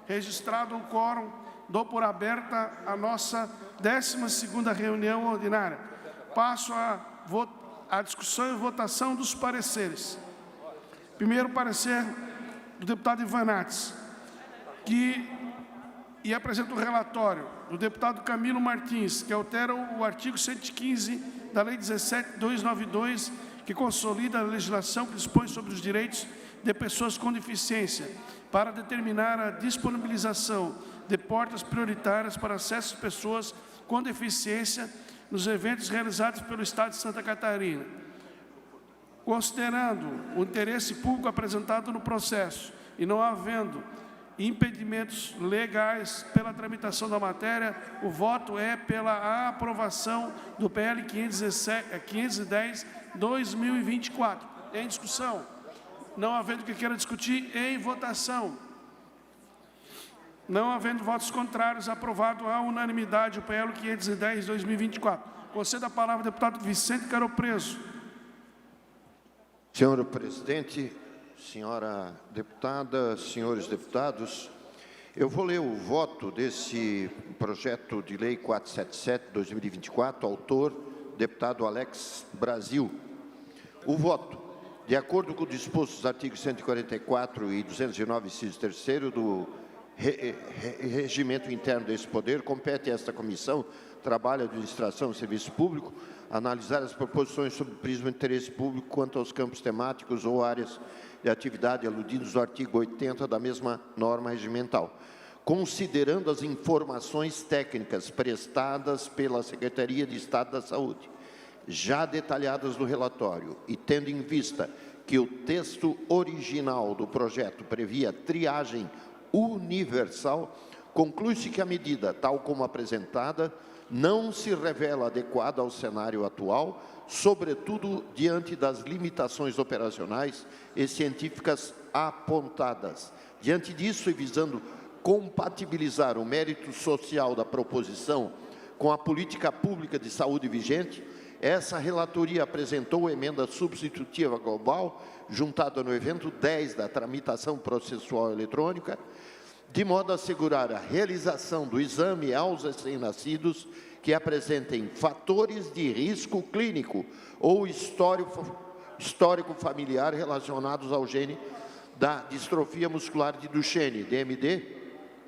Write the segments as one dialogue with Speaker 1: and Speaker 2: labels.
Speaker 1: Registrado o quórum, dou por aberta a nossa 12ª reunião ordinária. Passo a discussão e votação dos pareceres. Primeiro parecer do deputado Ivanates, e apresenta o relatório do deputado Camilo Martins, que altera o artigo 115 da Lei 17.292, que consolida a legislação que dispõe sobre os direitos de pessoas com deficiência, para determinar a disponibilização de portas prioritárias para acesso de pessoas com deficiência nos eventos realizados pelo Estado de Santa Catarina. Considerando o interesse público apresentado no processo e não havendo impedimentos legais pela tramitação da matéria, o voto é pela aprovação do PL 510/2024. Em discussão? Não havendo que queira discutir, em votação. Não havendo votos contrários, aprovado à unanimidade o PL 510/2024. Concedo a palavra ao deputado Vicente Caropreso.
Speaker 2: Senhor presidente, senhora deputada, senhores deputados, eu vou ler o voto desse projeto de lei 477/2024, autor, deputado Alex Brasil. O voto. De acordo com o disposto dos artigos 144 e 209, inciso 3º do regimento interno desse poder, compete a esta comissão, Trabalho, Administração e Serviço Público, analisar as proposições sob o prisma do interesse público quanto aos campos temáticos ou áreas de atividade aludidos no artigo 80 da mesma norma regimental, considerando as informações técnicas prestadas pela Secretaria de Estado da Saúde, já detalhadas no relatório, e tendo em vista que o texto original do projeto previa triagem universal, conclui-se que a medida, tal como apresentada, não se revela adequada ao cenário atual, sobretudo diante das limitações operacionais e científicas apontadas. Diante disso, e visando compatibilizar o mérito social da proposição com a política pública de saúde vigente, essa relatoria apresentou emenda substitutiva global, juntada no evento 10 da tramitação processual eletrônica, de modo a assegurar a realização do exame aos recém-nascidos que apresentem fatores de risco clínico ou histórico familiar relacionados ao gene da distrofia muscular de Duchenne, DMD,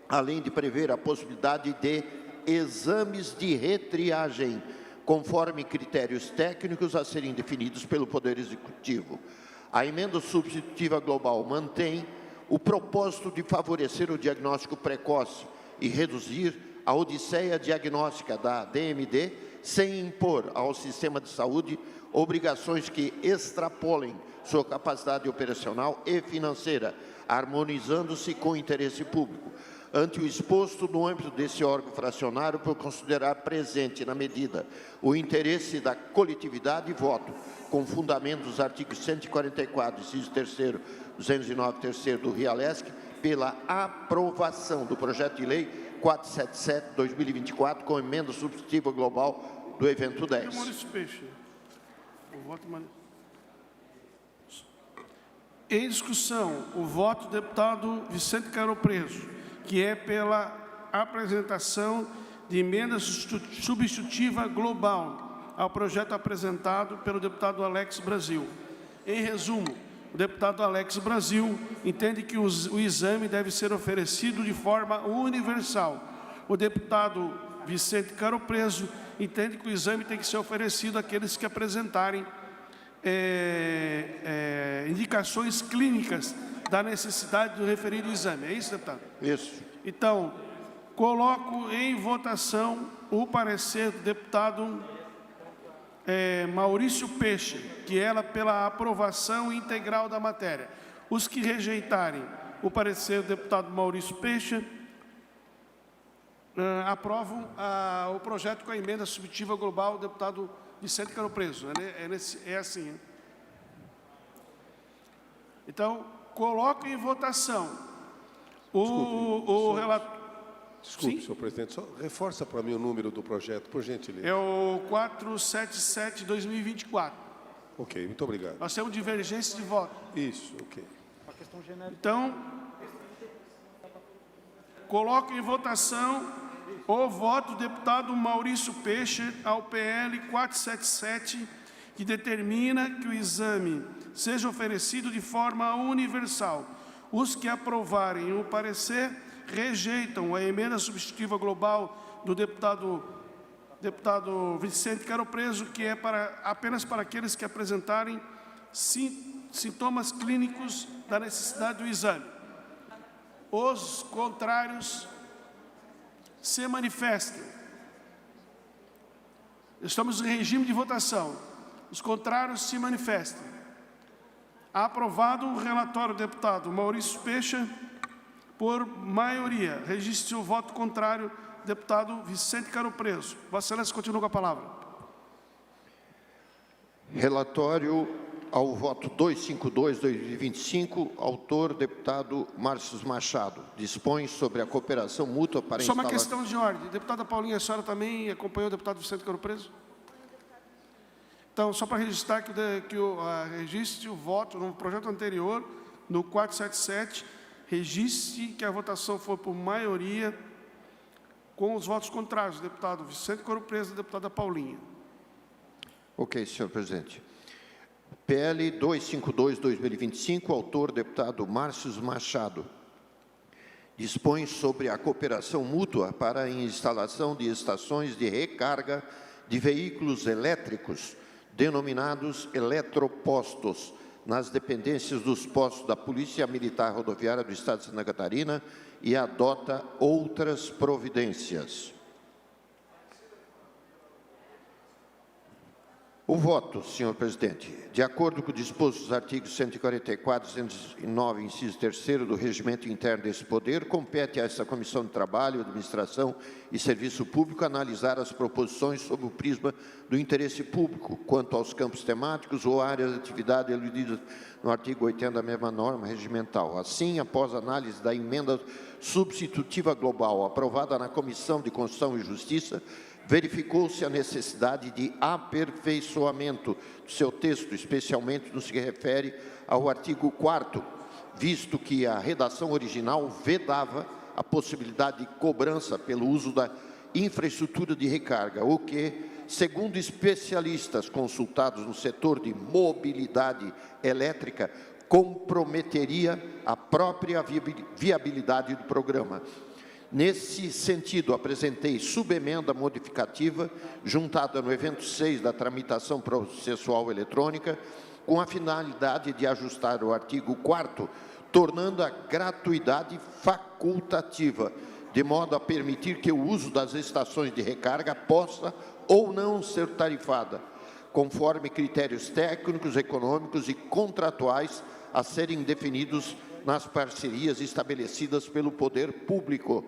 Speaker 2: além de prever a possibilidade de exames de retriagem, conforme critérios técnicos a serem definidos pelo Poder Executivo. A emenda substitutiva global mantém o propósito de favorecer o diagnóstico precoce e reduzir a odisseia diagnóstica da DMD, sem impor ao sistema de saúde obrigações que extrapolem sua capacidade operacional e financeira, harmonizando-se com o interesse público. Ante o exposto no âmbito desse órgão fracionário, por considerar presente na medida o interesse da coletividade, voto, com fundamento dos artigos 144, inciso 3º, 209, 3º do RIALESC, pela aprovação do projeto de lei 477/2024, com emenda substitutiva global do evento 10.
Speaker 1: Em discussão, o voto do deputado Vicente Caropreso, que é pela apresentação de emenda substitutiva global ao projeto apresentado pelo deputado Alex Brasil. Em resumo, o deputado Alex Brasil entende que o exame deve ser oferecido de forma universal. O deputado Vicente Caropreso entende que o exame tem que ser oferecido àqueles que apresentarem indicações clínicas da necessidade do referido exame. É isso, deputado?
Speaker 2: Isso.
Speaker 1: Então, coloco em votação o parecer do deputado Maurício Peixe, que é pela aprovação integral da matéria. Os que rejeitarem o parecer do deputado Maurício Peixe aprovam o projeto com a emenda substitutiva global do deputado Vicente Caropreso. É assim. Hein? Então, coloco em votação o relatório.
Speaker 3: Desculpe, senhor presidente, só reforça para mim o número do projeto, por gentileza.
Speaker 1: É o 477/2024.
Speaker 3: Ok, muito obrigado.
Speaker 1: Nós temos divergência de voto.
Speaker 3: Isso, ok.
Speaker 1: Então, Coloco em votação o voto do deputado Maurício Peixe ao PL 477, que determina que o exame seja oferecido de forma universal. Os que aprovarem o parecer rejeitam a emenda substitutiva global do deputado Vicente Quero Preso, que é apenas para aqueles que apresentarem sintomas clínicos da necessidade do exame. Os contrários se manifestem. Estamos em regime de votação. Os contrários se manifestem. Aprovado o relatório do deputado Maurício Peixe por maioria. Registre o voto contrário, deputado Vicente Quero Preso. Vossa Excelência continua com a palavra.
Speaker 2: Relatório ao voto 252/2025, autor deputado Márcio Machado. Dispõe sobre a cooperação mútua para
Speaker 1: Só uma questão de ordem. Deputada Paulinha, a senhora também acompanhou o deputado Vicente Quero Preso? Então, só para registrar registre o voto no projeto anterior, no 477, registre que a votação foi por maioria, com os votos contrários, deputado Vicente Quero Preso e deputada Paulinha.
Speaker 2: Ok, senhor presidente. PL 252/2025, autor deputado Márcio Machado. Dispõe sobre a cooperação mútua para a instalação de estações de recarga de veículos elétricos, denominados eletropostos, nas dependências dos postos da Polícia Militar Rodoviária do Estado de Santa Catarina e adota outras providências. O voto, senhor presidente, de acordo com o disposto dos artigos 144 e 209, inciso 3º do Regimento Interno desse Poder, compete a essa Comissão de Trabalho, Administração e Serviço Público analisar as proposições sob o prisma do interesse público, quanto aos campos temáticos ou áreas de atividade eludidas no artigo 80 da mesma norma regimental. Assim, após análise da emenda substitutiva global aprovada na Comissão de Constituição e Justiça, verificou-se a necessidade de aperfeiçoamento do seu texto, especialmente no que se refere ao artigo 4º, visto que a redação original vedava a possibilidade de cobrança pelo uso da infraestrutura de recarga, o que, segundo especialistas consultados no setor de mobilidade elétrica, comprometeria a própria viabilidade do programa. Nesse sentido, apresentei subemenda modificativa, juntada no evento 6 da tramitação processual eletrônica, com a finalidade de ajustar o artigo 4º, tornando a gratuidade facultativa, de modo a permitir que o uso das estações de recarga possa ou não ser tarifada, conforme critérios técnicos, econômicos e contratuais a serem definidos nas parcerias estabelecidas pelo poder público.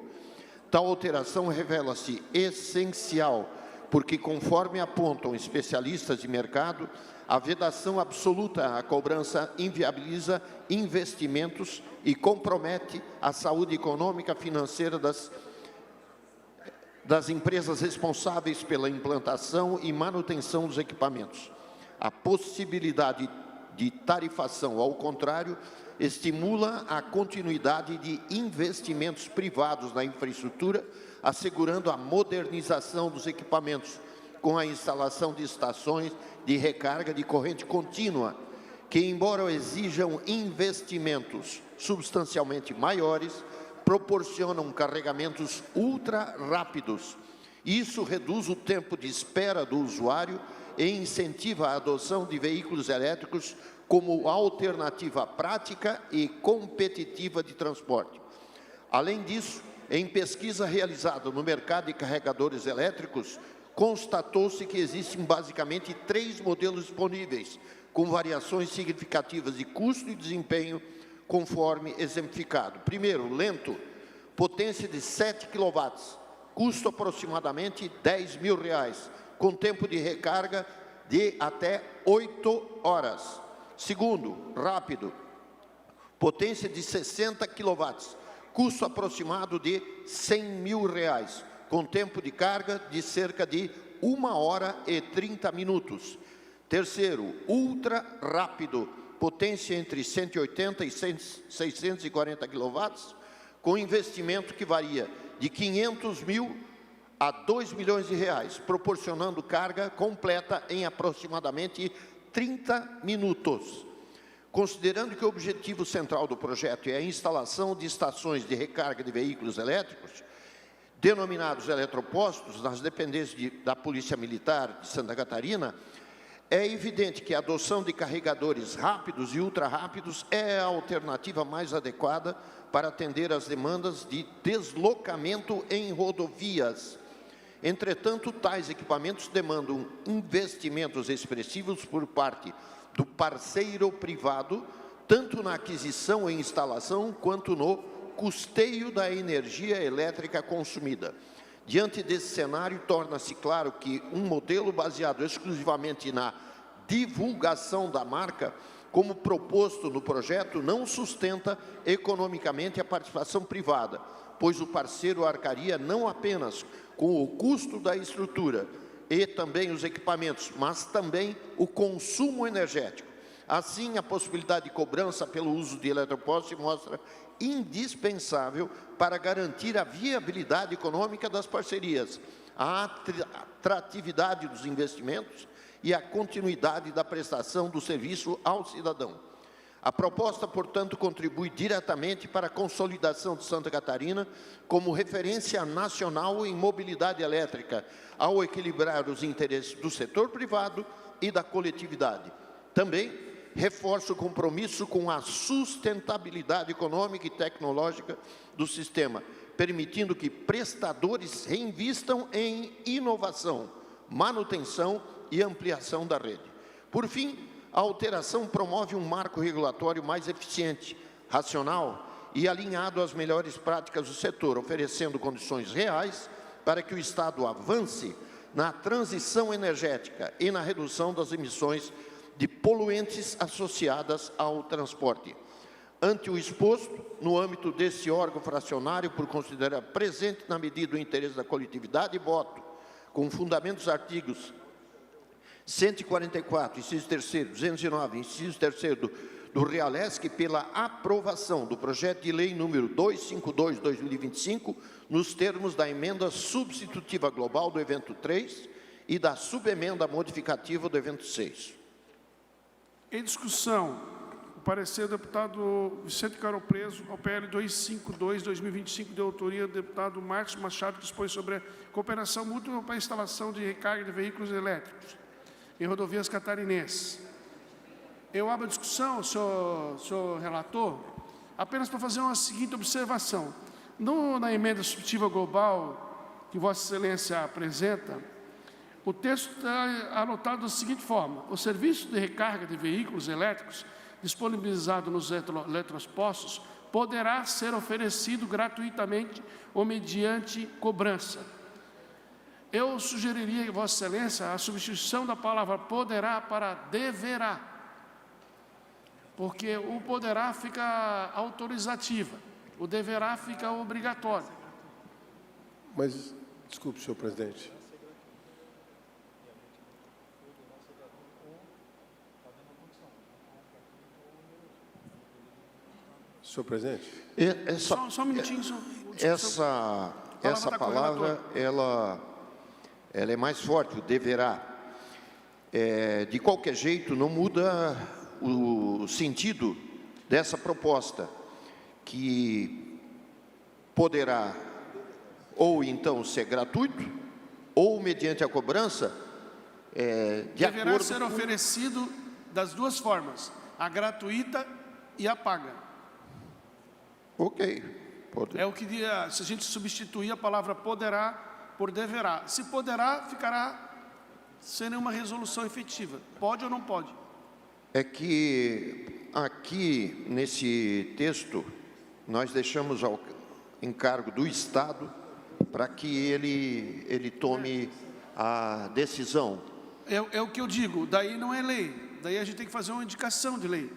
Speaker 2: Tal alteração revela-se essencial, porque, conforme apontam especialistas de mercado, a vedação absoluta à cobrança inviabiliza investimentos e compromete a saúde econômica e financeira das empresas responsáveis pela implantação e manutenção dos equipamentos. A possibilidade de tarifação, ao contrário, estimula a continuidade de investimentos privados na infraestrutura, assegurando a modernização dos equipamentos, com a instalação de estações de recarga de corrente contínua, que, embora exijam investimentos substancialmente maiores, proporcionam carregamentos ultra rápidos. Isso reduz o tempo de espera do usuário e incentiva a adoção de veículos elétricos como alternativa prática e competitiva de transporte. Além disso, em pesquisa realizada no mercado de carregadores elétricos, constatou-se que existem basicamente 3 modelos disponíveis, com variações significativas de custo e desempenho, conforme exemplificado. Primeiro, lento, potência de 7 kW, custo aproximadamente R$10.000, com tempo de recarga de até 8 horas. Segundo, rápido, potência de 60 kW, custo aproximado de R$100.000, com tempo de carga de cerca de 1 hora e 30 minutos. Terceiro, ultra rápido, potência entre 180 e 640 kW, com investimento que varia de 500 mil a 2 milhões de reais, proporcionando carga completa em aproximadamente 30 minutos. Considerando que o objetivo central do projeto é a instalação de estações de recarga de veículos elétricos, denominados eletropostos, nas dependências da Polícia Militar de Santa Catarina, é evidente que a adoção de carregadores rápidos e ultra-rápidos é a alternativa mais adequada para atender às demandas de deslocamento em rodovias. Entretanto, tais equipamentos demandam investimentos expressivos por parte do parceiro privado, tanto na aquisição e instalação, quanto no custeio da energia elétrica consumida. Diante desse cenário, torna-se claro que um modelo baseado exclusivamente na divulgação da marca, como proposto no projeto, não sustenta economicamente a participação privada, pois o parceiro arcaria não apenas com o custo da estrutura e também os equipamentos, mas também o consumo energético. Assim, a possibilidade de cobrança pelo uso de eletropostos se mostra indispensável para garantir a viabilidade econômica das parcerias, a atratividade dos investimentos e a continuidade da prestação do serviço ao cidadão. A proposta, portanto, contribui diretamente para a consolidação de Santa Catarina como referência nacional em mobilidade elétrica, ao equilibrar os interesses do setor privado e da coletividade. Também reforça o compromisso com a sustentabilidade econômica e tecnológica do sistema, permitindo que prestadores reinvistam em inovação, manutenção e ampliação da rede. Por fim, a alteração promove um marco regulatório mais eficiente, racional e alinhado às melhores práticas do setor, oferecendo condições reais para que o Estado avance na transição energética e na redução das emissões de poluentes associadas ao transporte. Ante o exposto, no âmbito desse órgão fracionário, por considerar presente na medida o interesse da coletividade, voto, com fundamentos artigos 144, inciso 3º, 209, inciso 3º do Realesc, pela aprovação do projeto de lei número 252/2025, nos termos da emenda substitutiva global do evento 3 e da subemenda modificativa do evento 6.
Speaker 1: Em discussão, o parecer do deputado Vicente Caro Preso ao PL 252/2025, de autoria do deputado Marcos Machado, que dispõe sobre a cooperação mútua para a instalação de recarga de veículos elétricos em rodovias catarinenses. Eu abro a discussão, senhor relator, apenas para fazer uma seguinte observação. Na emenda substitutiva global que Vossa Excelência apresenta, o texto está anotado da seguinte forma: o serviço de recarga de veículos elétricos disponibilizado nos eletropostos poderá ser oferecido gratuitamente ou mediante cobrança. Eu sugeriria, Vossa Excelência, a substituição da palavra poderá para deverá, porque o poderá fica autorizativa, o deverá fica obrigatório.
Speaker 3: Mas, desculpe, senhor presidente. Senhor presidente?
Speaker 1: Só um minutinho.
Speaker 2: Essa palavra, ela é mais forte, o deverá. De qualquer jeito, não muda o sentido dessa proposta, que poderá ou então ser gratuito, ou mediante a cobrança,
Speaker 1: deverá ser oferecido das duas formas, a gratuita e a paga.
Speaker 2: Ok.
Speaker 1: É o que se a gente substituir a palavra poderá por deverá. Se poderá, ficará sem nenhuma resolução efetiva. Pode ou não pode?
Speaker 2: É que aqui, nesse texto, nós deixamos ao encargo do Estado para que ele tome a decisão.
Speaker 1: É o que eu digo, daí não é lei. Daí a gente tem que fazer uma indicação de lei.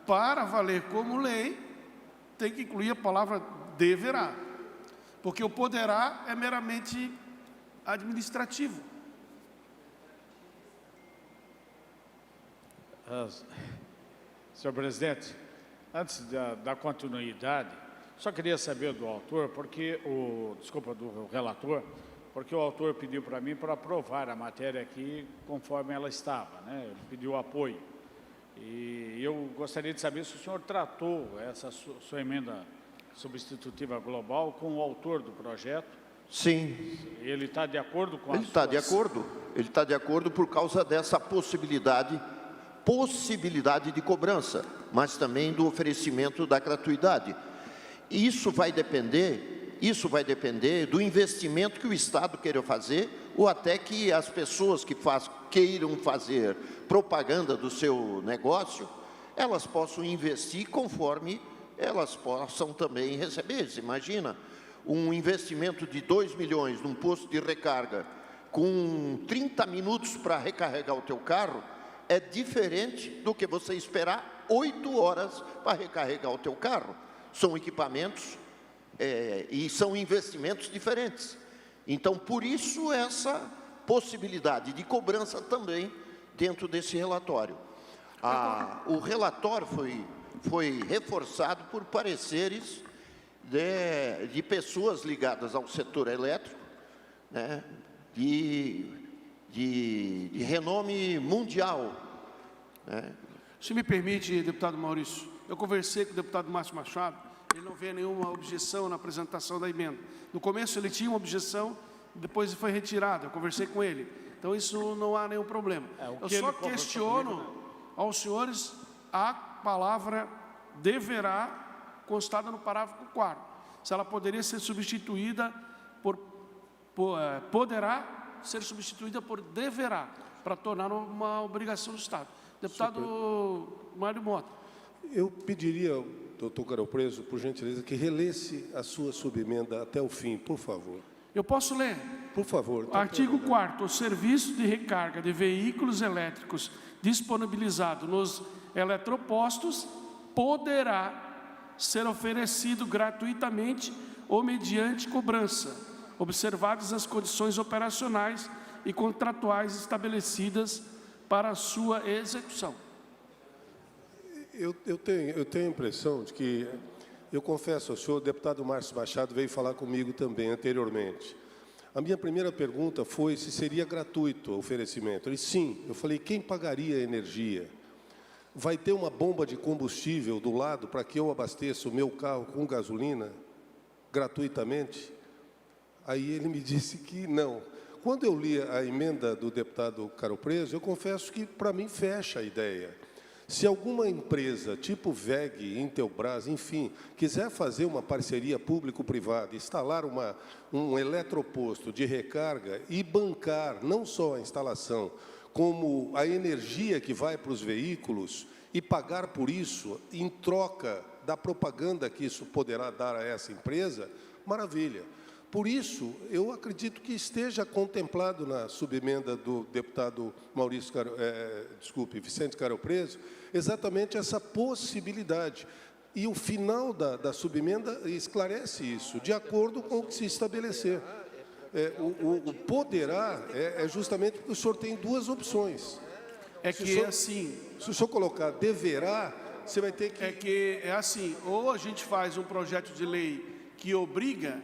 Speaker 1: Para valer como lei, tem que incluir a palavra deverá. Porque o poderá é meramente administrativo.
Speaker 4: Senhor presidente, Antes da continuidade, só queria saber do autor, do relator, porque o autor pediu para mim para aprovar a matéria aqui conforme ela estava, né? Ele pediu apoio. E eu gostaria de saber se o senhor tratou essa sua emenda substitutiva global com o autor do projeto.
Speaker 2: Sim.
Speaker 4: Ele está de acordo com
Speaker 2: Ele está de acordo. Ele está de acordo por causa dessa possibilidade de cobrança, mas também do oferecimento da gratuidade. E isso vai depender do investimento que o Estado queira fazer, ou até que as pessoas que queiram fazer propaganda do seu negócio, elas possam investir conforme elas possam também receber. Você imagina um investimento de 2 milhões num posto de recarga com 30 minutos para recarregar o teu carro, é diferente do que você esperar 8 horas para recarregar o teu carro. São equipamentos e são investimentos diferentes. Então, por isso, essa possibilidade de cobrança também dentro desse relatório. O relatório foi reforçado por pareceres de pessoas ligadas ao setor elétrico, né, de renome mundial. Né.
Speaker 1: Se me permite, deputado Maurício, eu conversei com o deputado Márcio Machado, ele não vê nenhuma objeção na apresentação da emenda. No começo ele tinha uma objeção, depois foi retirada, eu conversei com ele. Então isso não há nenhum problema. Eu só questiono aos senhores a palavra deverá constada no parágrafo 4º. Se ela poderia ser substituída poderá ser substituída por deverá, para tornar uma obrigação do Estado. Deputado Mário Mota.
Speaker 3: Eu pediria, doutor Carol Preso, por gentileza, que relesse a sua subemenda até o fim, por favor.
Speaker 1: Eu posso ler?
Speaker 3: Por favor.
Speaker 1: Artigo 4º. O serviço de recarga de veículos elétricos disponibilizado nos eletropostos poderá ser oferecido gratuitamente ou mediante cobrança, observadas as condições operacionais e contratuais estabelecidas para a sua execução.
Speaker 3: Eu tenho a impressão de que, eu confesso ao senhor, o deputado Márcio Machado veio falar comigo também anteriormente. A minha primeira pergunta foi se seria gratuito o oferecimento. Ele, sim. Eu falei, quem pagaria a energia? Vai ter uma bomba de combustível do lado para que eu abasteça o meu carro com gasolina gratuitamente? Aí ele me disse que não. Quando eu li a emenda do deputado Carol Preso, eu confesso que, para mim, fecha a ideia. Se alguma empresa, tipo VEG, Intelbras, enfim, quiser fazer uma parceria público-privada, instalar um eletroposto de recarga e bancar não só a instalação, como a energia que vai para os veículos e pagar por isso, em troca da propaganda que isso poderá dar a essa empresa, maravilha. Por isso, eu acredito que esteja contemplado na subemenda do deputado Vicente Carol Preso, exatamente essa possibilidade. E o final da subemenda esclarece isso, de acordo com o que se estabelecer. O poderá é justamente porque o senhor tem duas opções. Se o senhor colocar deverá, você vai ter que...
Speaker 1: ou a gente faz um projeto de lei que obriga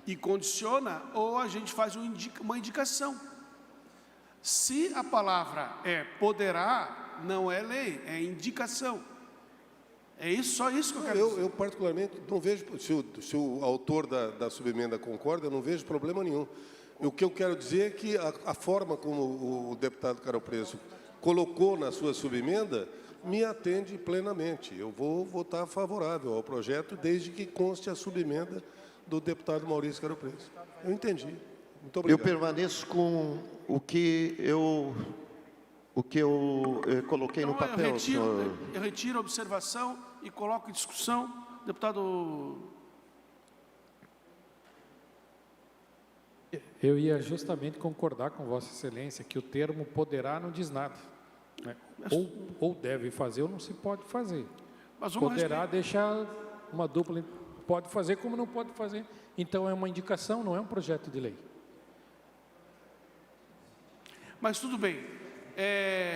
Speaker 1: e condiciona, ou a gente faz uma indicação. Se a palavra é poderá, não é lei, é indicação. Só isso que eu quero dizer.
Speaker 3: Eu particularmente, não vejo, se o autor da subemenda concorda, eu não vejo problema nenhum. O que eu quero dizer é que a forma como o deputado Carol Preso colocou na sua subemenda me atende plenamente. Eu vou votar favorável ao projeto, desde que conste a subemenda do deputado Maurício Carol Preso. Eu entendi. Muito obrigado.
Speaker 2: Eu permaneço com o que eu coloquei no papel, senhor.
Speaker 1: Eu retiro a observação e coloco em discussão. Deputado...
Speaker 5: Eu ia justamente concordar com Vossa Excelência que o termo poderá não diz nada. Né? Ou deve fazer ou não se pode fazer.
Speaker 1: Mas
Speaker 5: poderá deixar uma dupla... Pode fazer como não pode fazer. Então, é uma indicação, não é um projeto de lei.
Speaker 1: Mas tudo bem.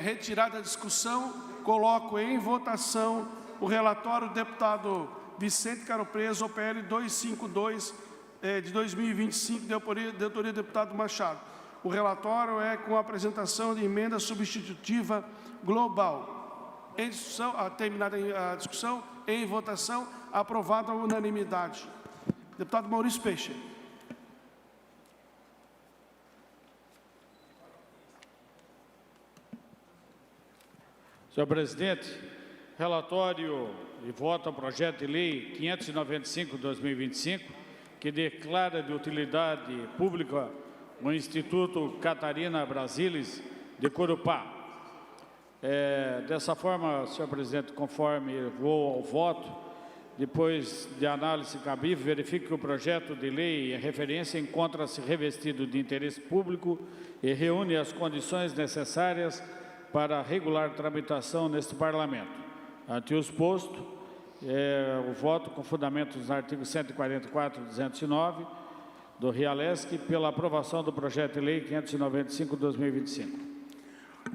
Speaker 1: Retirada a discussão, coloco em votação o relatório do deputado Vicente Caro Preso, OPL 252, de 2025, de autoria do deputado Machado. O relatório é com a apresentação de emenda substitutiva global. Em discussão, terminada a discussão, em votação, aprovado à unanimidade. Deputado Maurício Peixe.
Speaker 4: Senhor presidente, relatório e voto ao projeto de lei 595/2025, que declara de utilidade pública o Instituto Catarina Brasilis de Corupá. Dessa forma, senhor presidente, conforme vou ao voto, depois de análise cabível, verifico que o projeto de lei em referência encontra-se revestido de interesse público e reúne as condições necessárias para a regular tramitação neste Parlamento. Ante o exposto, o voto com fundamento nos artigos 144 e 209 do Realesc pela aprovação do projeto de lei 595/2025.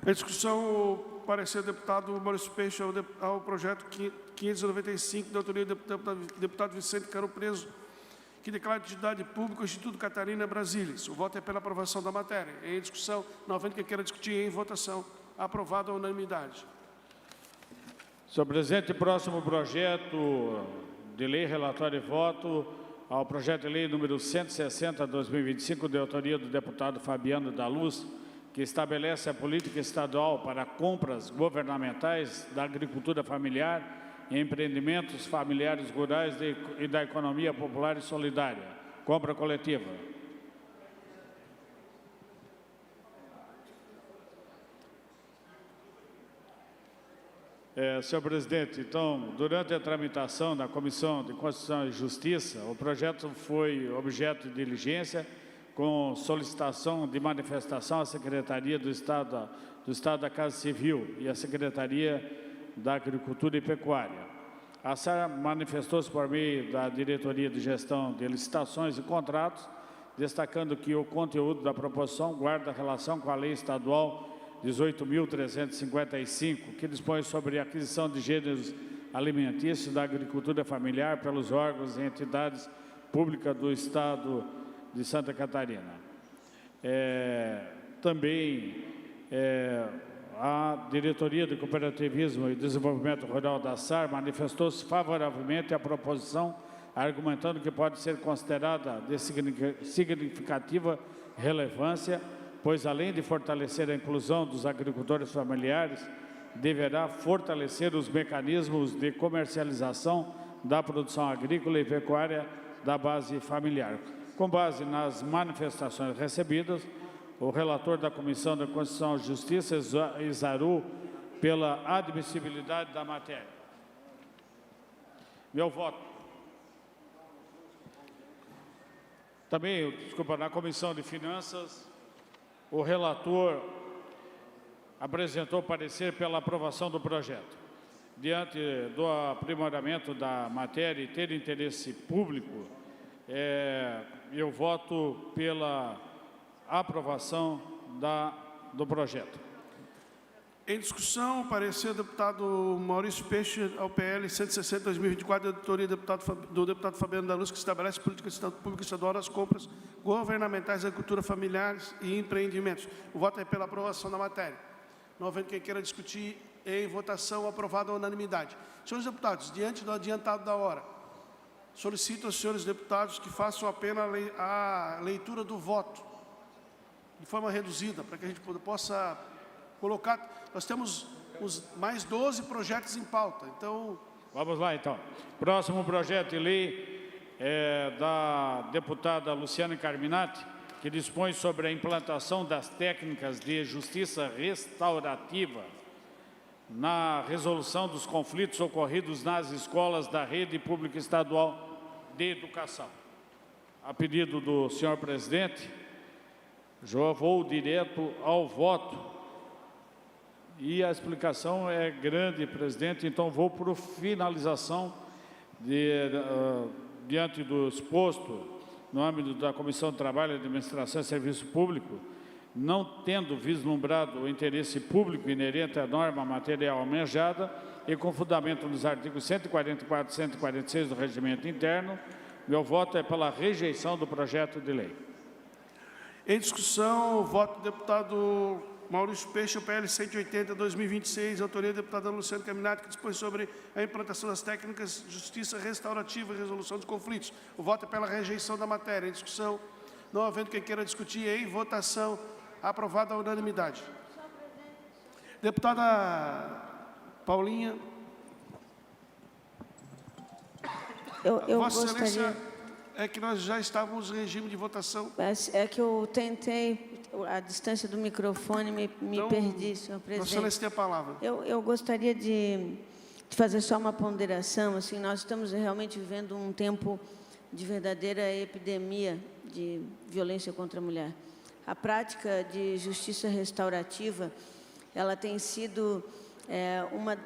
Speaker 1: Em discussão, o parecer do deputado Maurício Peixe ao projeto 595, da autoria do deputado Vicente Caro Preso, que declara de utilidade pública o Instituto Catarina Brasilis. O voto é pela aprovação da matéria. Em discussão, não havendo quem queira discutir, em votação. Aprovado à unanimidade.
Speaker 4: Senhor presidente, próximo projeto de lei, relatório e voto ao projeto de lei número 160/2025, de autoria do deputado Fabiano da Luz, que estabelece a política estadual para compras governamentais da agricultura familiar e empreendimentos familiares rurais e da economia popular e solidária. Compra coletiva. Senhor presidente, então, durante a tramitação na Comissão de Constituição e Justiça, o projeto foi objeto de diligência com solicitação de manifestação à Secretaria do Estado da Casa Civil e à Secretaria da Agricultura e Pecuária. A SAR manifestou-se por meio da Diretoria de Gestão de Licitações e Contratos, destacando que o conteúdo da proposição guarda relação com a Lei Estadual 18.355, que dispõe sobre a aquisição de gêneros alimentícios da agricultura familiar pelos órgãos e entidades públicas do Estado de Santa Catarina. Também a Diretoria de Cooperativismo e Desenvolvimento Rural da SAR manifestou-se favoravelmente à proposição, argumentando que pode ser considerada de significativa relevância, pois, além de fortalecer a inclusão dos agricultores familiares, deverá fortalecer os mecanismos de comercialização da produção agrícola e pecuária da base familiar. Com base nas manifestações recebidas, o relator da Comissão da Constituição e Justiça exarou pela admissibilidade da matéria. Meu voto. Também, na Comissão de Finanças, o relator apresentou parecer pela aprovação do projeto. Diante do aprimoramento da matéria e ter interesse público, eu voto pela aprovação do projeto.
Speaker 1: Em discussão, parecer do deputado Maurício Peixe ao PL 160/2024, da autoria do deputado Fabiano da Luz, que estabelece política pública estadual das compras governamentais da agricultura familiares e empreendimentos. O voto é pela aprovação da matéria. Não havendo quem queira discutir, em votação, aprovado à unanimidade. Senhores deputados, diante do adiantado da hora, solicito aos senhores deputados que façam apenas a leitura do voto, de forma reduzida, para que a gente possa colocar. Nós temos mais 12 projetos em pauta, então...
Speaker 4: Vamos lá, então. Próximo projeto de lei é da deputada Luciana Carminati, que dispõe sobre a implantação das técnicas de justiça restaurativa na resolução dos conflitos ocorridos nas escolas da rede pública estadual de educação. A pedido do senhor presidente, já vou direto ao voto. E a explicação é grande, presidente, então vou por finalização diante do exposto, no âmbito da Comissão de Trabalho, Administração e Serviço Público, não tendo vislumbrado o interesse público inerente à norma material almejada e com fundamento nos artigos 144 e 146 do Regimento Interno, meu voto é pela rejeição do projeto de lei.
Speaker 1: Em discussão, o voto do deputado Maurício Peixe, o PL 180/2026, autoria do deputado Luciano Caminati, que dispõe sobre a implantação das técnicas de justiça restaurativa e resolução dos conflitos. O voto é pela rejeição da matéria. Em discussão, não havendo quem queira discutir, em votação, aprovada a unanimidade. Deputada Paulinha. Vossa Excelência, é que nós já estávamos em regime de votação.
Speaker 6: É que eu tentei, a distância do microfone me perdi, senhor presidente.
Speaker 1: Vossa Excelência tem a palavra.
Speaker 6: Eu gostaria de fazer só uma ponderação. Assim, nós estamos realmente vivendo um tempo de verdadeira epidemia de violência contra a mulher. A prática de justiça restaurativa, ela tem sido uma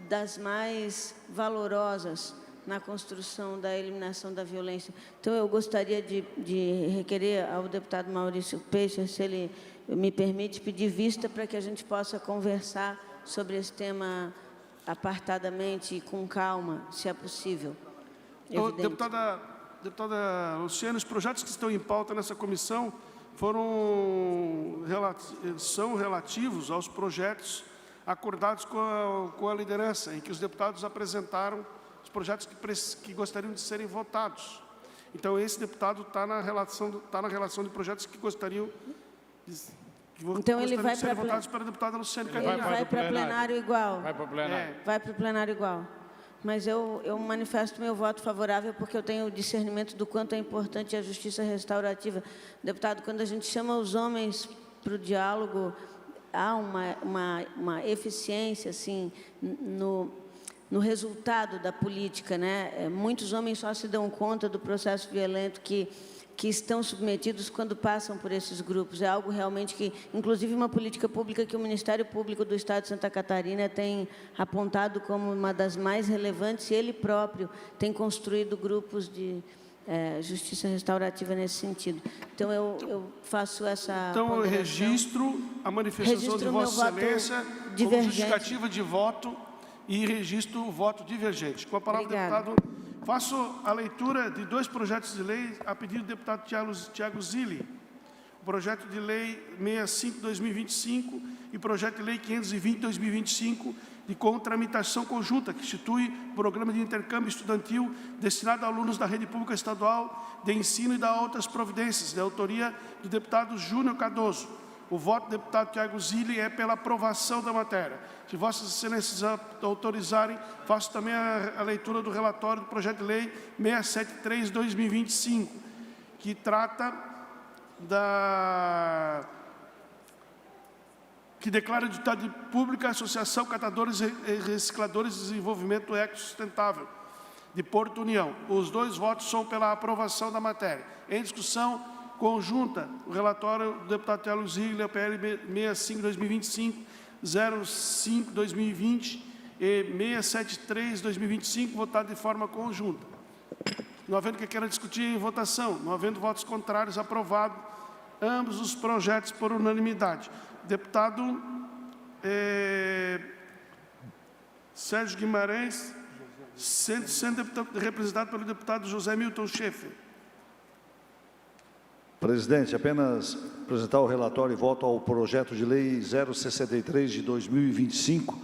Speaker 6: das mais valorosas na construção da eliminação da violência. Então, eu gostaria de requerer ao deputado Maurício Peixe, se ele me permite, pedir vista para que a gente possa conversar sobre esse tema apartadamente e com calma, se é possível.
Speaker 1: Deputada Luciana, os projetos que estão em pauta nessa comissão são relativos aos projetos acordados com a liderança, em que os deputados apresentaram os projetos que gostariam de serem votados. Então, esse deputado está na relação de projetos que gostariam
Speaker 6: então, ele vai
Speaker 1: de serem votados pela deputada Luciana
Speaker 6: Caminati. Ele vai para plenário igual.
Speaker 4: Vai para o plenário.
Speaker 6: Vai para o plenário igual. Mas eu manifesto meu voto favorável porque eu tenho o discernimento do quanto é importante a justiça restaurativa. Deputado, quando a gente chama os homens para o diálogo, há uma eficiência assim, no resultado da política, né? Muitos homens só se dão conta do processo violento que estão submetidos quando passam por esses grupos. É algo realmente que, inclusive, uma política pública que o Ministério Público do Estado de Santa Catarina tem apontado como uma das mais relevantes, e ele próprio tem construído grupos de justiça restaurativa nesse sentido. Então, eu faço essa
Speaker 1: Então, eu registro a manifestação de Vossa Excelência como justificativa de voto e registro o voto divergente. Com a palavra, deputado, faço a leitura de dois projetos de lei a pedido do deputado Tiago Zilli. O projeto de lei 65/2025 e projeto de lei 520/2025, com tramitação conjunta, que institui programa de intercâmbio estudantil destinado a alunos da rede pública estadual de ensino e da outras providências, de autoria do deputado Júnior Cardoso. O voto do deputado Tiago Zilli é pela aprovação da matéria. Se Vossas Excelências autorizarem, faço também a leitura do relatório do projeto de lei 673/2025, que trata que declara de utilidade pública a Associação Catadores e Recicladores de Desenvolvimento Ecossustentável de Porto União. Os dois votos são pela aprovação da matéria. Em discussão conjunta, o relatório do deputado Tiago Zilli, o PL 65/2025, 05/2020 e 673/2025, votado de forma conjunta. Não havendo que queira discutir em votação, não havendo votos contrários, aprovado ambos os projetos por unanimidade. Deputado Sérgio Guimarães, sendo representado pelo deputado José Milton Schaeffer.
Speaker 7: Presidente, apenas apresentar o relatório e voto ao projeto de lei 063 de 2025,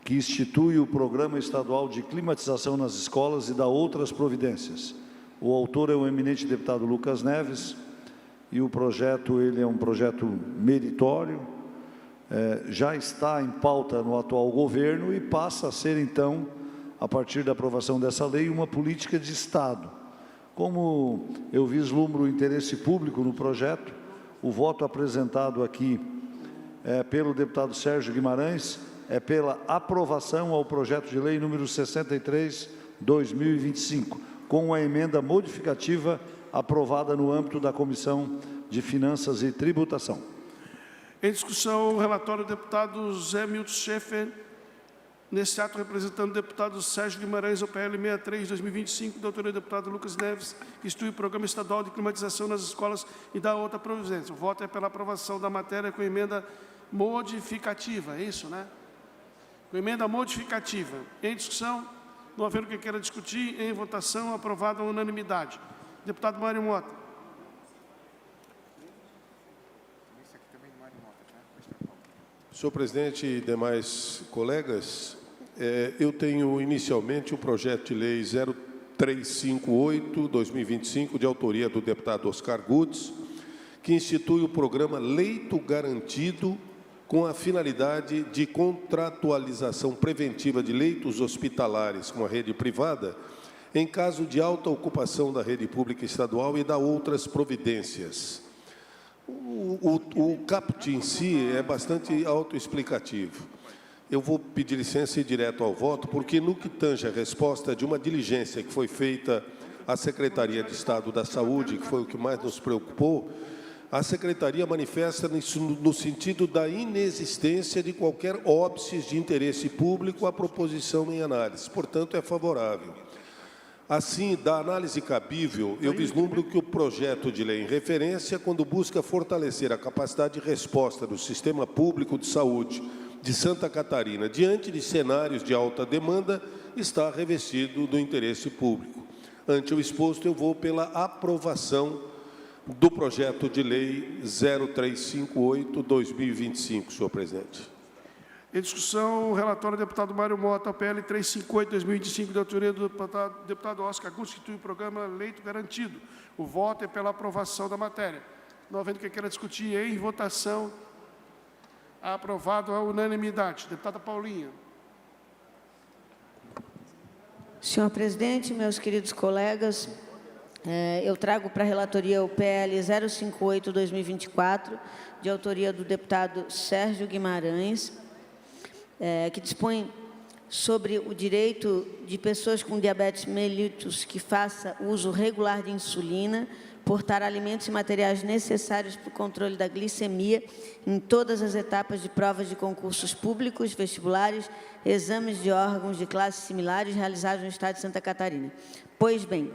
Speaker 7: que institui o Programa Estadual de Climatização nas Escolas e dá outras providências. O autor é o eminente deputado Lucas Neves, e o projeto ele é um projeto meritório, já está em pauta no atual governo e passa a ser, então, a partir da aprovação dessa lei, uma política de Estado. Como eu vislumbro o interesse público no projeto, o voto apresentado aqui pelo deputado Sérgio Guimarães é pela aprovação ao projeto de lei número 63/2025, com a emenda modificativa aprovada no âmbito da Comissão de Finanças e Tributação.
Speaker 1: Em discussão, o relatório do deputado José Milton Schaeffer, Nesse ato, representando o deputado Sérgio Guimarães, o PL 63, 2025, da autoria do deputado Lucas Neves, que institui o Programa Estadual de Climatização nas Escolas e da outra providência. O voto é pela aprovação da matéria com emenda modificativa, é isso, né? Com emenda modificativa. Em discussão, não havendo quem queira discutir, em votação, aprovado à unanimidade. Deputado Mário Mota.
Speaker 3: Senhor presidente e demais colegas, eu tenho inicialmente o projeto de lei 0358/2025, de autoria do deputado Oscar Guts, que institui o programa Leito Garantido com a finalidade de contratualização preventiva de leitos hospitalares com a rede privada em caso de alta ocupação da rede pública estadual e da outras providências. O caput em si é bastante autoexplicativo. Eu vou pedir licença e ir direto ao voto, porque no que tange a resposta de uma diligência que foi feita à Secretaria de Estado da Saúde, que foi o que mais nos preocupou, a Secretaria manifesta no sentido da inexistência de qualquer óbice de interesse público à proposição em análise. Portanto, é favorável. Assim, da análise cabível, eu vislumbro que o projeto de lei em referência, quando busca fortalecer a capacidade de resposta do sistema público de saúde de Santa Catarina diante de cenários de alta demanda, está revestido do interesse público. Ante o exposto, eu vou pela aprovação do projeto de lei 0358/2025, senhor presidente.
Speaker 1: Em discussão, o relatório do deputado Mário Mota, PL 358/2025, da autoria do deputado Oscar Guts, que institui o programa Leito Garantido. O voto é pela aprovação da matéria. Não havendo quem queira discutir, em votação, aprovado à unanimidade. Deputada Paulinha.
Speaker 6: Senhor presidente, meus queridos colegas, eu trago para a relatoria o PL 058/2024, de autoria do deputado Sérgio Guimarães, que dispõe sobre o direito de pessoas com diabetes mellitus que faça uso regular de insulina, portar alimentos e materiais necessários para o controle da glicemia em todas as etapas de provas de concursos públicos, vestibulares, exames de órgãos de classes similares realizados no Estado de Santa Catarina. Pois bem,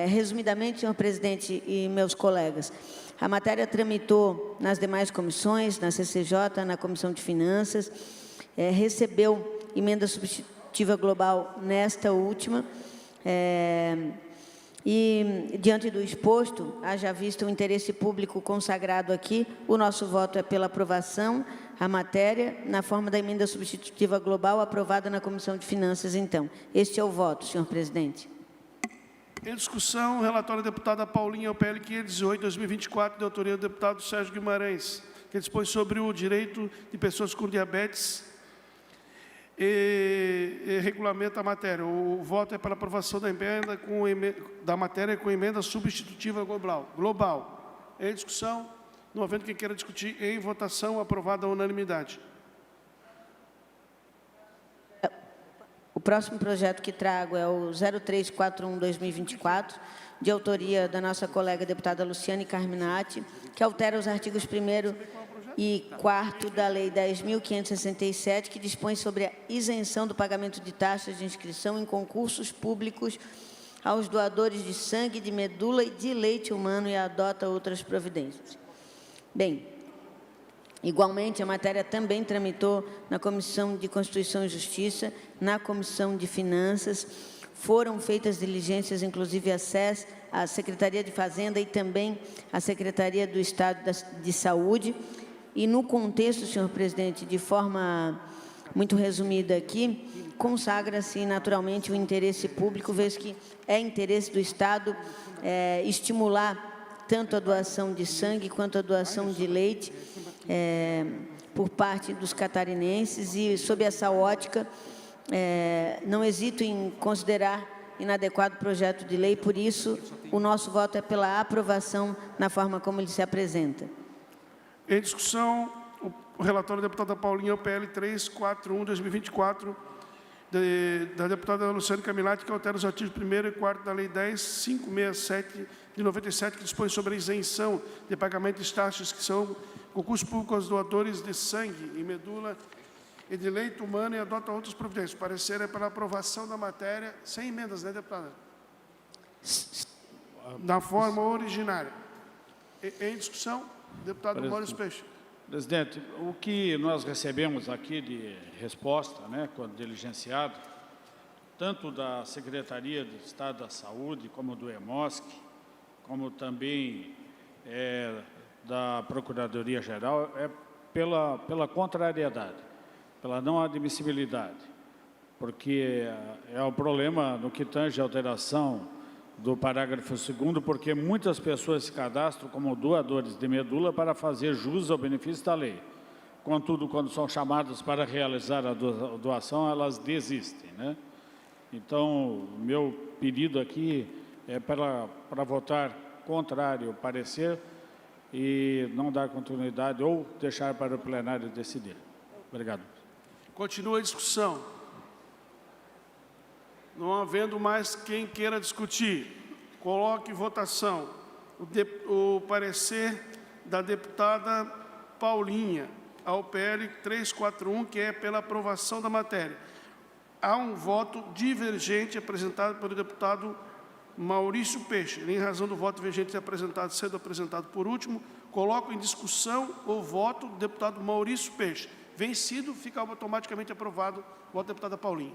Speaker 6: resumidamente, senhor presidente e meus colegas, a matéria tramitou nas demais comissões, na CCJ, na Comissão de Finanças, recebeu emenda substitutiva global nesta última, e, diante do exposto, haja visto o interesse público consagrado aqui, o nosso voto é pela aprovação, a matéria, na forma da emenda substitutiva global, aprovada na Comissão de Finanças, então. Este é o voto, senhor presidente.
Speaker 1: Em discussão, o relatório da deputada Paulinha, o PL 518/2024, de autoria do deputado Sérgio Guimarães, que dispõe sobre o direito de pessoas com diabetes e regulamenta a matéria. O voto é pela aprovação da emenda da matéria com emenda substitutiva global. Em discussão, não havendo quem queira discutir, em votação, aprovada à unanimidade.
Speaker 6: O próximo projeto que trago é o 0341/2024, de autoria da nossa colega deputada Luciane Carminati, que altera os artigos 1º e 4º da Lei 10.567, que dispõe sobre a isenção do pagamento de taxas de inscrição em concursos públicos aos doadores de sangue, de medula e de leite humano, e adota outras providências. Bem, igualmente, a matéria também tramitou na Comissão de Constituição e Justiça, na Comissão de Finanças, foram feitas diligências, inclusive a SES, a Secretaria de Fazenda e também a Secretaria do Estado de Saúde. E no contexto, senhor presidente, de forma muito resumida aqui, consagra-se naturalmente o interesse público, vez que é interesse do Estado estimular tanto a doação de sangue quanto a doação de leite por parte dos catarinenses, e sob essa ótica, não hesito em considerar inadequado o projeto de lei, por isso o nosso voto é pela aprovação na forma como ele se apresenta.
Speaker 1: Em discussão, o relatório da deputada Paulinha, o PL 341/2024, da deputada Luciane Carminati, que altera os artigos 1º e 4º da Lei 10.567, de 97, que dispõe sobre a isenção de pagamento de taxas que são concurso público aos doadores de sangue e medula e direito humano e adota outras providências. O parecer é pela aprovação da matéria, sem emendas, né, deputada? Da forma originária. Em discussão, deputado Maurício Peixe.
Speaker 4: Presidente, o que nós recebemos aqui de resposta, né, quando diligenciado, tanto da Secretaria de Estado da Saúde, como do EMOSC, como também da Procuradoria-Geral, é pela contrariedade, pela não admissibilidade, porque é o problema no que tange a alteração do parágrafo 2º, porque muitas pessoas se cadastram como doadores de medula para fazer jus ao benefício da lei. Contudo, quando são chamadas para realizar a doação, elas desistem, né? Então, o meu pedido aqui é para votar contrário ao parecer e não dar continuidade ou deixar para o plenário decidir. Obrigado.
Speaker 1: Continua a discussão. Não havendo mais quem queira discutir, coloque em votação o parecer da deputada Paulinha ao PL 341, que é pela aprovação da matéria. Há um voto divergente apresentado pelo deputado Maurício Peixe. Em razão do voto divergente sendo apresentado por último, coloco em discussão o voto do deputado Maurício Peixe. Vencido, fica automaticamente aprovado o voto da deputada Paulinha.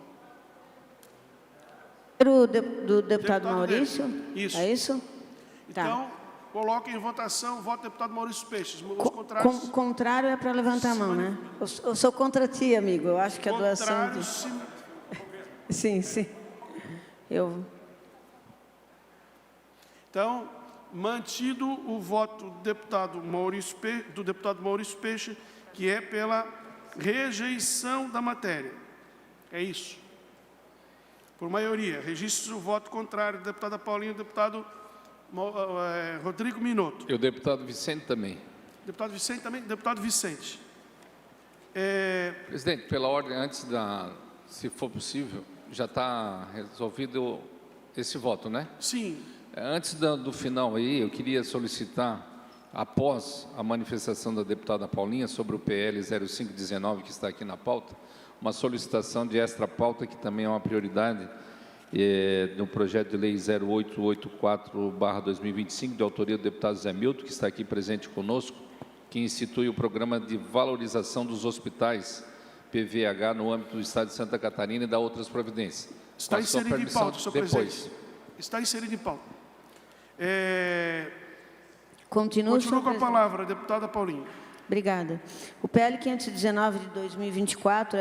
Speaker 6: Do deputado Maurício?
Speaker 1: Isso.
Speaker 6: É isso?
Speaker 1: Então,
Speaker 6: Tá.
Speaker 1: coloque em votação o voto do deputado Maurício Peixe. Os contrários...
Speaker 6: Contrário é para levantar a mão, né? Eu sou contra ti, amigo. Eu acho que a doação...
Speaker 1: Contrários,
Speaker 6: Sim, sim.
Speaker 1: Então, mantido o voto do deputado Maurício Peixe, que é pela rejeição da matéria. É isso. Por maioria, registre o voto contrário da deputada Paulinha e do deputado Rodrigo Minotto.
Speaker 8: E o deputado Vicente também.
Speaker 1: Deputado Vicente também? Deputado Vicente.
Speaker 8: Presidente, pela ordem, se for possível, já está resolvido esse voto, né?
Speaker 1: Sim.
Speaker 8: Antes do final aí, eu queria solicitar, após a manifestação da deputada Paulinha sobre o PL 0519, que está aqui na pauta, uma solicitação de extra pauta, que também é uma prioridade, no projeto de lei 0884/2025, de autoria do deputado Zé Milton, que está aqui presente conosco, que institui o programa de valorização dos hospitais PVH no âmbito do Estado de Santa Catarina e da outras providências.
Speaker 1: Está inserido em pauta, senhor presidente. Está inserido em pauta.
Speaker 6: Continua
Speaker 1: com a palavra, deputada Paulinha.
Speaker 6: Obrigada. O PL 519 de 2024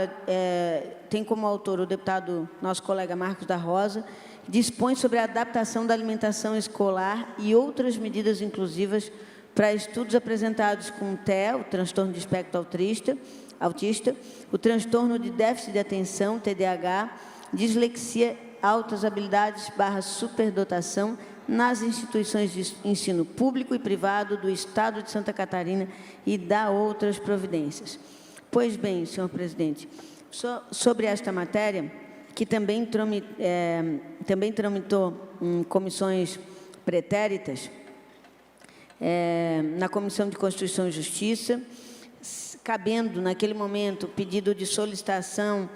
Speaker 6: tem como autor o deputado, nosso colega Marcos da Rosa, dispõe sobre a adaptação da alimentação escolar e outras medidas inclusivas para estudos apresentados com TEA, o transtorno de espectro autista, o transtorno de déficit de atenção, TDAH, dislexia, altas habilidades / superdotação nas instituições de ensino público e privado do Estado de Santa Catarina e da outras providências. Pois bem, senhor presidente, sobre esta matéria, que também tramitou em comissões pretéritas, na Comissão de Constituição e Justiça, cabendo, naquele momento, pedido de solicitação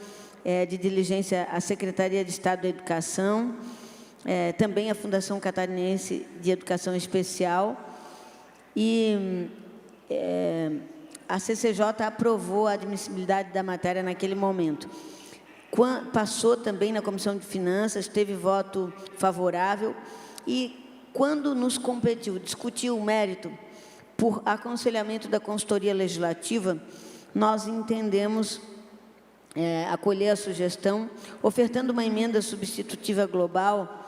Speaker 6: de diligência à Secretaria de Estado da Educação, também à Fundação Catarinense de Educação Especial, e a CCJ aprovou a admissibilidade da matéria naquele momento. Passou também na Comissão de Finanças, teve voto favorável, e quando nos competiu discutir o mérito por aconselhamento da consultoria legislativa, nós entendemos acolher a sugestão, ofertando uma emenda substitutiva global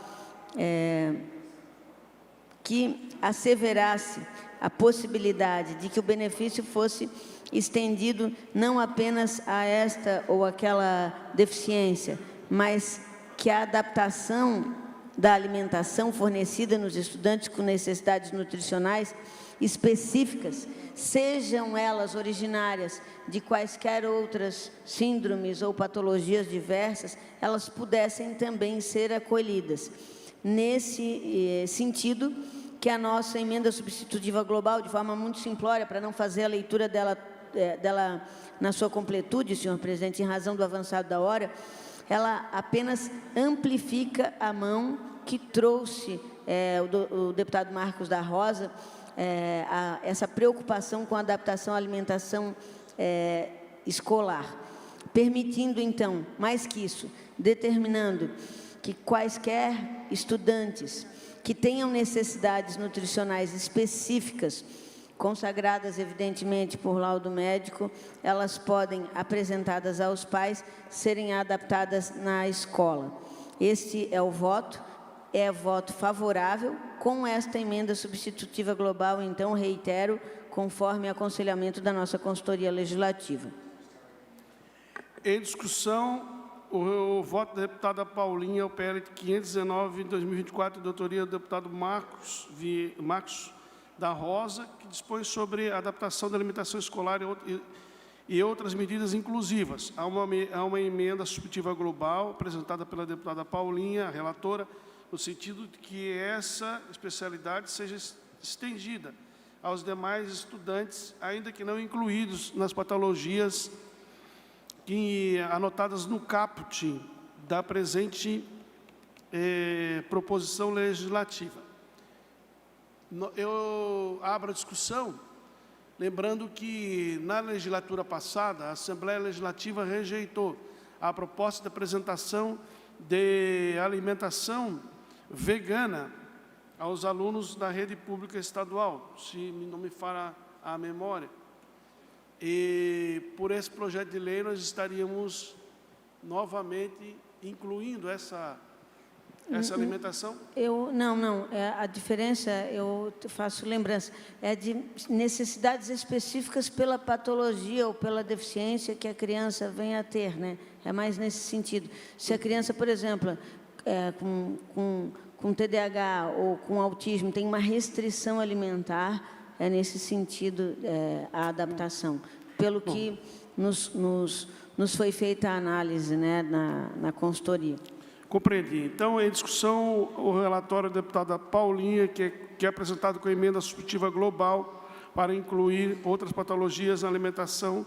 Speaker 6: que asseverasse a possibilidade de que o benefício fosse estendido não apenas a esta ou aquela deficiência, mas que a adaptação da alimentação fornecida nos estudantes com necessidades nutricionais específicas, sejam elas originárias de quaisquer outras síndromes ou patologias diversas, elas pudessem também ser acolhidas. Nesse sentido, que a nossa emenda substitutiva global, de forma muito simplória, para não fazer a leitura dela na sua completude, senhor presidente, em razão do avançado da hora, ela apenas amplifica a mão que trouxe o deputado Marcos da Rosa, essa preocupação com a adaptação à alimentação escolar, permitindo, então, mais que isso, determinando que quaisquer estudantes que tenham necessidades nutricionais específicas, consagradas, evidentemente, por laudo médico, elas podem, apresentadas aos pais, serem adaptadas na escola. Este é o voto, é voto favorável. Com esta emenda substitutiva global, então, reitero, conforme aconselhamento da nossa consultoria legislativa.
Speaker 1: Em discussão, o voto da deputada Paulinha, o PL 519, de 2024, de autoria do deputado Marcos da Rosa, que dispõe sobre a adaptação da alimentação escolar e outras medidas inclusivas. Há uma emenda substitutiva global apresentada pela deputada Paulinha, a relatora, no sentido de que essa especialidade seja estendida aos demais estudantes, ainda que não incluídos nas patologias anotadas no caput da presente proposição legislativa. Eu abro a discussão, lembrando que, na legislatura passada, a Assembleia Legislativa rejeitou a proposta de apresentação de alimentação vegana aos alunos da rede pública estadual, se não me falha a memória. E, por esse projeto de lei, nós estaríamos novamente incluindo essa alimentação?
Speaker 6: A diferença, eu faço lembrança, é de necessidades específicas pela patologia ou pela deficiência que a criança venha a ter, né? É mais nesse sentido. Se a criança, por exemplo, com TDAH ou com autismo tem uma restrição alimentar, é nesse sentido a adaptação. Pelo que nos foi feita a análise, né, na consultoria.
Speaker 1: Compreendi. Então, em discussão, o relatório da deputada Paulinha, que é apresentado com a emenda substitutiva global para incluir outras patologias na alimentação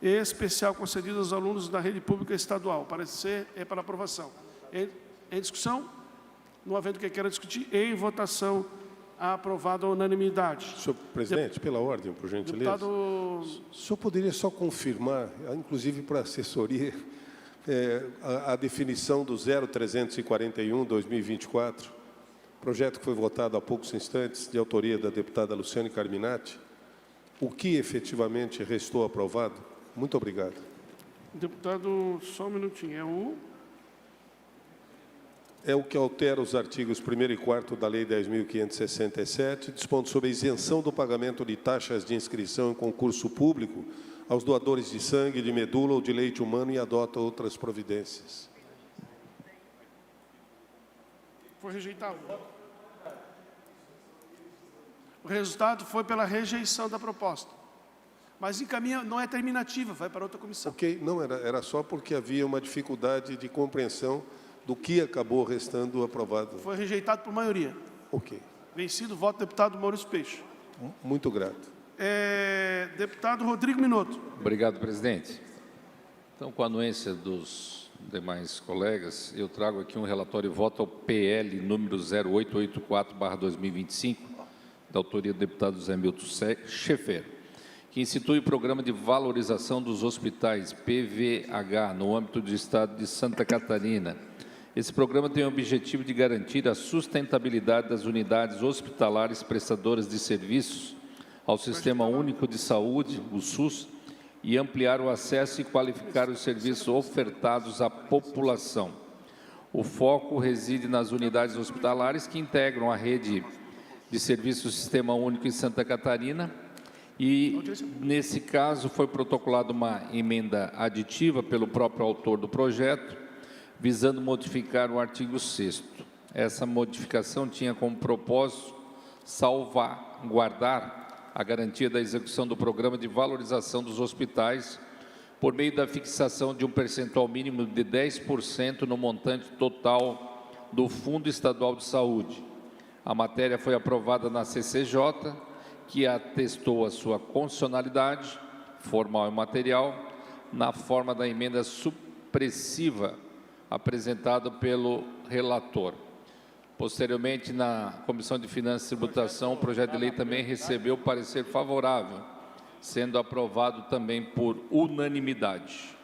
Speaker 1: especial concedida aos alunos da rede pública estadual. O parecer é para aprovação. Em discussão, não havendo que queira discutir, em votação, aprovado a unanimidade.
Speaker 3: Senhor presidente, pela ordem, por gentileza.
Speaker 1: Deputado...
Speaker 3: O senhor poderia só confirmar, inclusive para a assessoria, a definição do 0341/2024, projeto que foi votado há poucos instantes, de autoria da deputada Luciane Carminati, o que efetivamente restou aprovado? Muito obrigado.
Speaker 1: Deputado, só um minutinho.
Speaker 3: É o que altera os artigos 1º e 4º da Lei 10.567, dispondo sobre a isenção do pagamento de taxas de inscrição em concurso público aos doadores de sangue, de medula ou de leite humano e adota outras providências.
Speaker 1: Foi rejeitado. O resultado foi pela rejeição da proposta. Mas encaminha, não é terminativa, vai para outra comissão.
Speaker 3: Ok, não, era só porque havia uma dificuldade de compreensão do que acabou restando aprovado.
Speaker 1: Foi rejeitado por maioria.
Speaker 3: Ok.
Speaker 1: Vencido o voto do deputado Maurício Peixe.
Speaker 3: Muito grato.
Speaker 1: Deputado Rodrigo Minotto.
Speaker 8: Obrigado, presidente. Então, com a anuência dos demais colegas, eu trago aqui um relatório e voto ao PL número 0884/2025, da autoria do deputado Zé Milton Schaeffer, que institui o Programa de Valorização dos Hospitais, PVH, no âmbito do Estado de Santa Catarina. Esse programa tem o objetivo de garantir a sustentabilidade das unidades hospitalares prestadoras de serviços ao Sistema Único de Saúde, o SUS, e ampliar o acesso e qualificar os serviços ofertados à população. O foco reside nas unidades hospitalares que integram a rede de serviços Sistema Único em Santa Catarina e, nesse caso, foi protocolada uma emenda aditiva pelo próprio autor do projeto, visando modificar o artigo 6º. Essa modificação tinha como propósito salvaguardar a garantia da execução do Programa de Valorização dos Hospitais por meio da fixação de um percentual mínimo de 10% no montante total do Fundo Estadual de Saúde. A matéria foi aprovada na CCJ, que atestou a sua constitucionalidade, formal e material, na forma da emenda supressiva apresentada pelo relator. Posteriormente, na Comissão de Finanças e Tributação, o projeto de lei também recebeu parecer favorável, sendo aprovado também por unanimidade.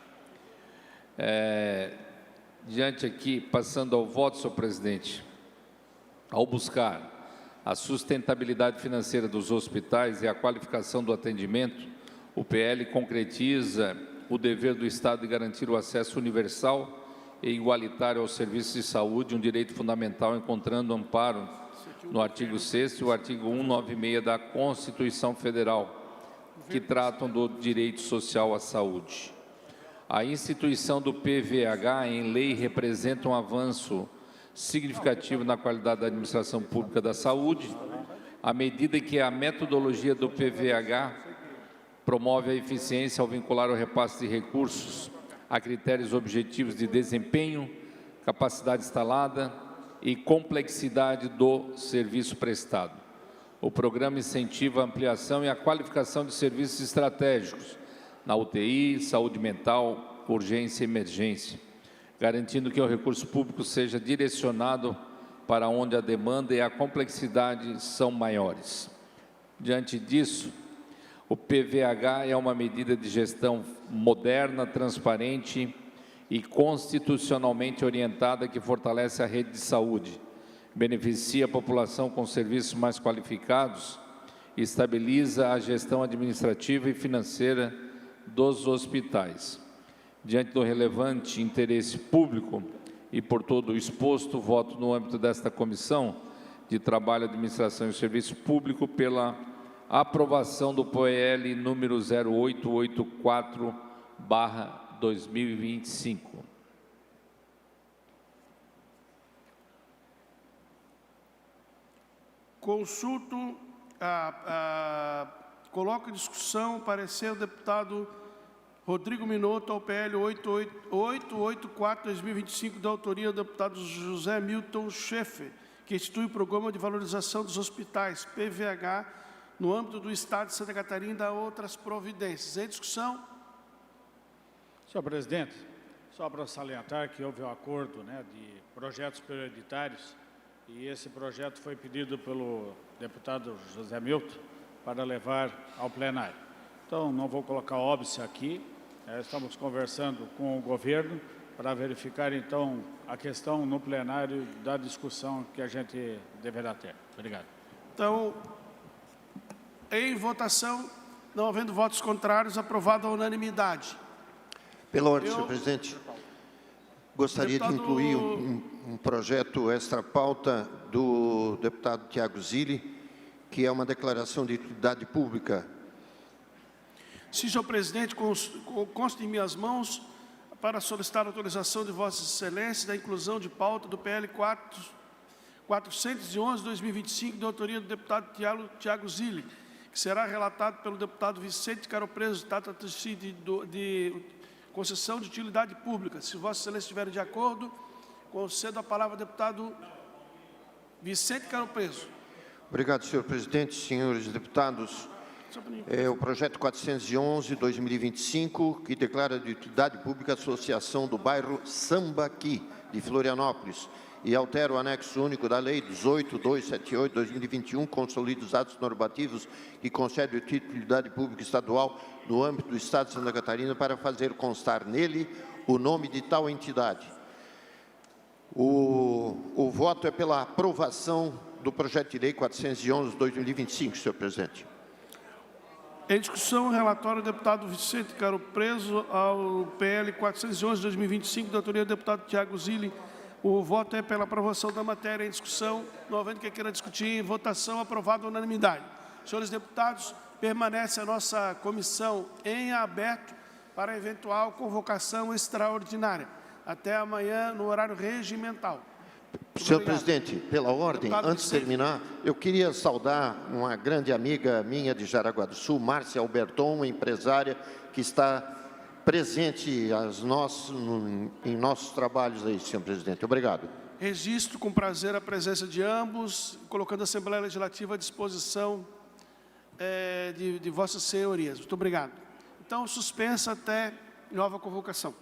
Speaker 8: Diante aqui, passando ao voto, senhor presidente, ao buscar a sustentabilidade financeira dos hospitais e a qualificação do atendimento, o PL concretiza o dever do Estado de garantir o acesso universal e igualitário aos serviços de saúde, um direito fundamental, encontrando amparo no artigo 6º e o artigo 196 da Constituição Federal, que tratam do direito social à saúde. A instituição do PVH em lei representa um avanço significativo na qualidade da administração pública da saúde, à medida que a metodologia do PVH promove a eficiência ao vincular o repasse de recursos a critérios objetivos de desempenho, capacidade instalada e complexidade do serviço prestado. O programa incentiva a ampliação e a qualificação de serviços estratégicos na UTI, saúde mental, urgência e emergência, garantindo que o recurso público seja direcionado para onde a demanda e a complexidade são maiores. Diante disso, o PVH é uma medida de gestão moderna, transparente e constitucionalmente orientada que fortalece a rede de saúde, beneficia a população com serviços mais qualificados e estabiliza a gestão administrativa e financeira dos hospitais. Diante do relevante interesse público e por todo o exposto, voto no âmbito desta Comissão de Trabalho, Administração e Serviço Público pela aprovação do PL número 0884/2025.
Speaker 1: Consulto, coloco em discussão o parecer do deputado Rodrigo Minotto ao PL 884/2025, da autoria do deputado José Milton Schaeffer, que institui o Programa de Valorização dos Hospitais, PVH, no âmbito do Estado de Santa Catarina e da outras providências. Em discussão.
Speaker 4: Senhor presidente, só para salientar que houve um acordo de projetos prioritários e esse projeto foi pedido pelo deputado José Milton para levar ao plenário. Então, não vou colocar óbice aqui, estamos conversando com o governo para verificar, então, a questão no plenário da discussão que a gente deverá ter. Obrigado.
Speaker 1: Então, em votação, não havendo votos contrários, aprovado a unanimidade.
Speaker 2: Pela ordem, senhor presidente, gostaria de incluir um projeto extra-pauta do deputado Tiago Zilli, que é uma declaração de utilidade pública.
Speaker 1: Sim, senhor presidente, consta em minhas mãos para solicitar a autorização de Vossa Excelência da inclusão de pauta do PL 411/2025, de autoria do deputado Tiago Zilli, que será relatado pelo deputado Vicente Caropreso, trata-se de concessão de utilidade pública. Se Vossa Excelência estiver de acordo, concedo a palavra ao deputado Vicente Caropreso.
Speaker 2: Obrigado, senhor presidente, senhores deputados. É o projeto 411/2025, que declara de utilidade pública a associação do bairro Sambaqui, de Florianópolis, e altera o anexo único da Lei 18.278/2021, consolida os atos normativos que concede o título de utilidade pública estadual no âmbito do Estado de Santa Catarina para fazer constar nele o nome de tal entidade. O voto é pela aprovação do projeto de lei 411/2025, senhor presidente.
Speaker 1: Em discussão, o relatório do deputado Vicente Caropreso ao PL 411/2025, da autoria do deputado Tiago Zilli. O voto é pela aprovação da matéria em discussão. Não havendo quem queira discutir, em votação, aprovado a unanimidade. Senhores deputados, permanece a nossa comissão em aberto para eventual convocação extraordinária. Até amanhã, no horário regimental.
Speaker 2: Senhor presidente, pela ordem, antes de terminar, eu queria saudar uma grande amiga minha de Jaraguá do Sul, Márcia Alberton, uma empresária que está presente em nossos trabalhos aí, senhor presidente. Obrigado.
Speaker 1: Registro com prazer a presença de ambos, colocando a Assembleia Legislativa à disposição de vossas senhorias. Muito obrigado. Então, suspensa até nova convocação.